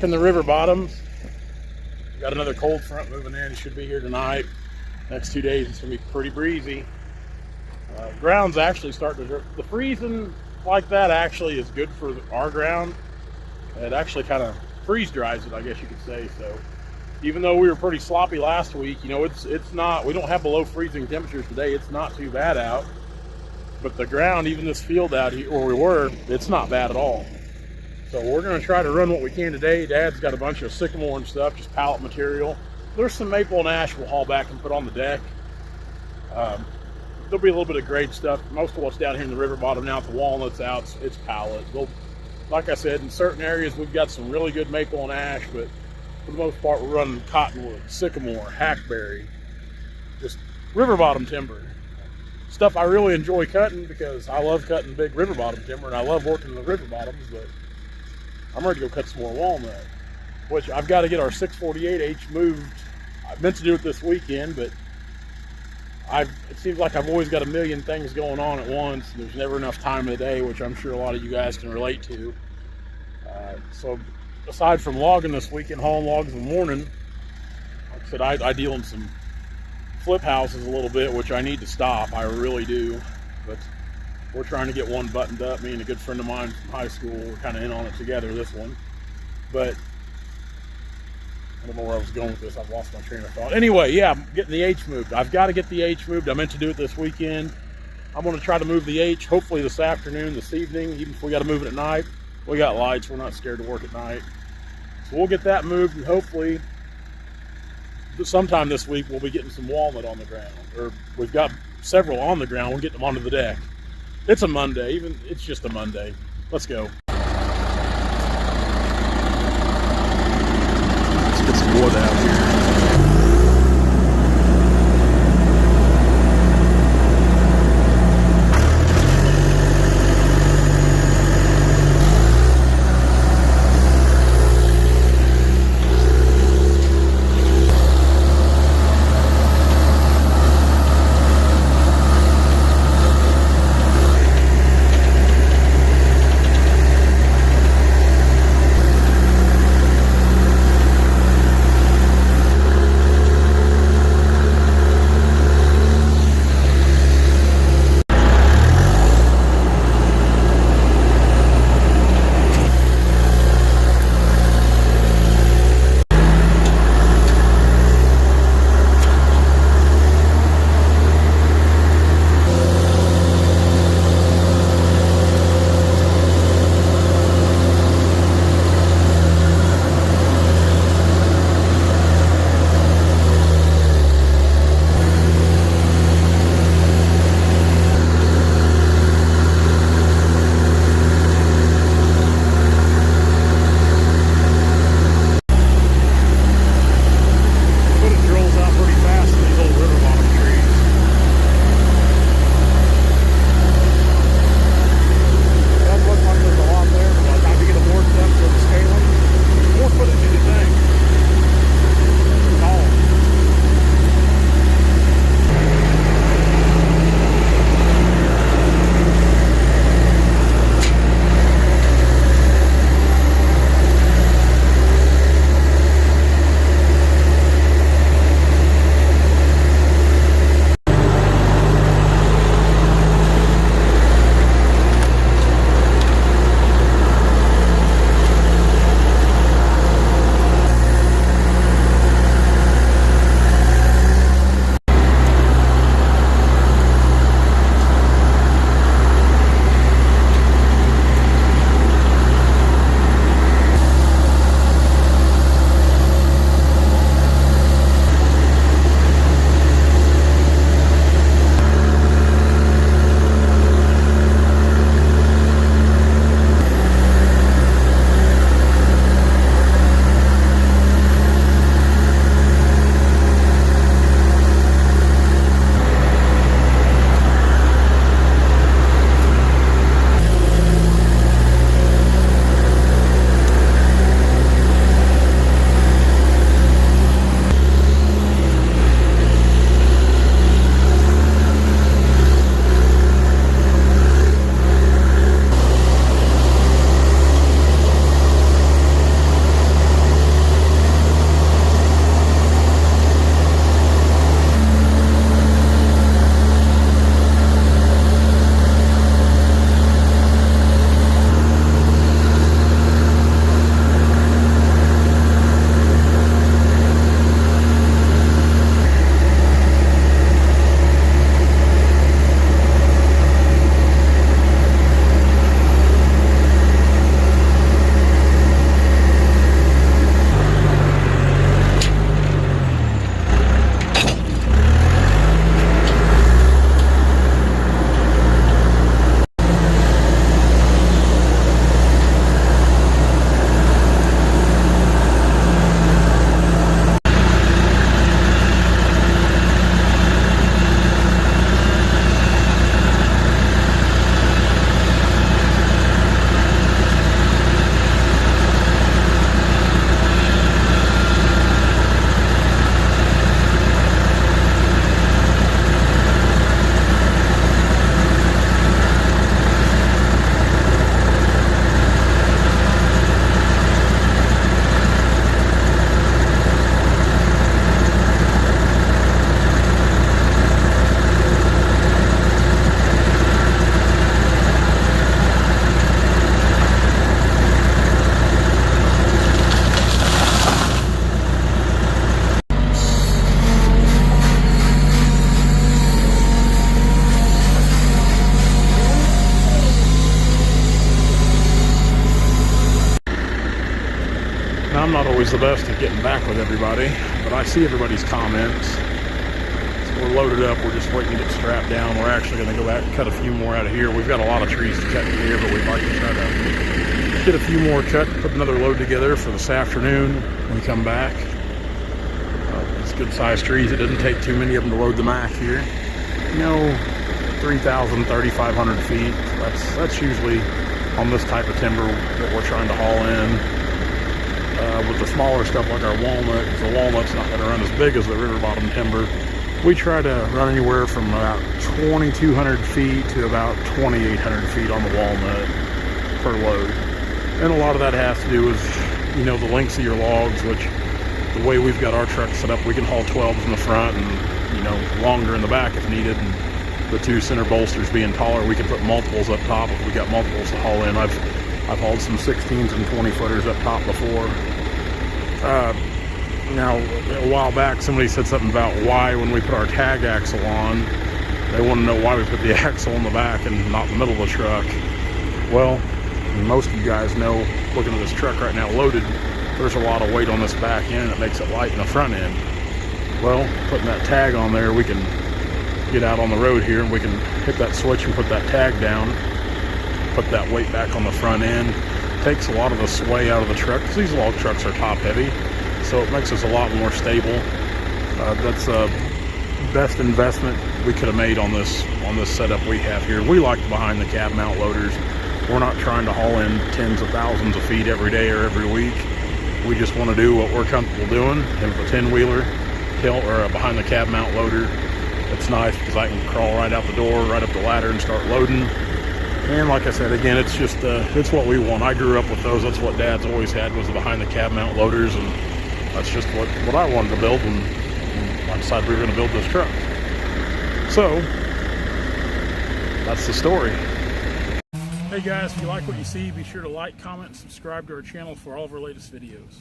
checking the river bottoms. We got another cold front moving in. It should be here tonight. Next 2 days it's gonna be pretty breezy. Ground's actually starting to drip. The freezing like that actually is good for our ground. It actually kind of freeze dries it, I guess you could say. So even though we were pretty sloppy last week, you know, it's not, we don't have below freezing temperatures today. It's not too bad out. But the ground, even this field out here where we were, it's not bad at all. So we're going to try to run what we can today. Dad's got a bunch of sycamore and stuff, just pallet material. There's some maple and ash we'll haul back and put on the deck. There'll be a little bit of grade stuff. Most of what's down here in the river bottom now, the walnuts out, it's pallet. Like I said, in certain areas we've got some really good maple and ash, but for the most part we're running cottonwood, sycamore, hackberry, just river bottom timber. Stuff I really enjoy cutting because I love cutting big river bottom timber and I love working in the river bottoms, but I'm ready to go cut some more walnut, which I've got to get our 648H moved. I meant to do it this weekend, but it seems like I've always got a million things going on at once. There's never enough time in the day, which I'm sure a lot of you guys can relate to. So aside from logging this weekend, hauling logs in the morning, like I said, I deal in some flip houses a little bit, which I need to stop. I really do. But we're trying to get one buttoned up. Me and a good friend of mine from high school, we're kind of in on it together, this one. But I don't know where I was going with this. I've lost my train of thought. Anyway, yeah, I'm getting the H moved. I've got to get the H moved. I meant to do it this weekend. I'm going to try to move the H hopefully this afternoon, this evening, even if we got to move it at night. We got lights. We're not scared to work at night. So we'll get that moved, and hopefully sometime this week we'll be getting some walnut on the ground. Or we've got several on the ground. We'll get them onto the deck. It's a Monday. It's just a Monday. Let's go. Get some wood out here. always the best at getting back with everybody, but I see everybody's comments. So we're loaded up. We're just waiting to get strapped down. We're actually going to go back and cut a few more out of here. We've got a lot of trees to cut here, but we'd like to try to get a few more cut, put another load together for this afternoon when we come back. It's good-sized trees. It doesn't take too many of them to load the Mack here. 3,000, 3,500 feet. That's usually on this type of timber what we're trying to haul in. With the smaller stuff like our walnut, because the walnut's not going to run as big as the river bottom timber, we try to run anywhere from about 2,200 feet to about 2,800 feet on the walnut per load. And a lot of that has to do with, the lengths of your logs, which the way we've got our truck set up, we can haul 12s in the front and, longer in the back if needed. And the two center bolsters being taller, we can put multiples up top if we got multiples to haul in. I've hauled some 16s and 20 footers up top before. Now, a while back, somebody said something about why when we put our tag axle on, they want to know why we put the axle in the back and not in the middle of the truck. Well, most of you guys know, looking at this truck right now loaded, there's a lot of weight on this back end that makes it light in the front end. Well, putting that tag on there, we can get out on the road here and we can hit that switch and put that tag down, put that weight back on the front end. Takes a lot of the sway out of the truck, because these log trucks are top heavy, so it makes us a lot more stable. That's the best investment we could have made on this setup we have here. We like the behind the cab mount loaders. We're not trying to haul in tens of thousands of feet every day or every week. We just want to do what we're comfortable doing. And with a 10-wheeler or a behind the cab mount loader, it's nice because I can crawl right out the door, right up the ladder and start loading. And like I said, again, it's just it's what we want. I grew up with those. That's what Dad's always had, was the behind the cab mount loaders, and that's just what I wanted to build, and I decided we were going to build this truck. So that's the story. Hey guys, if you like what you see, be sure to like, comment, and subscribe to our channel for all of our latest videos.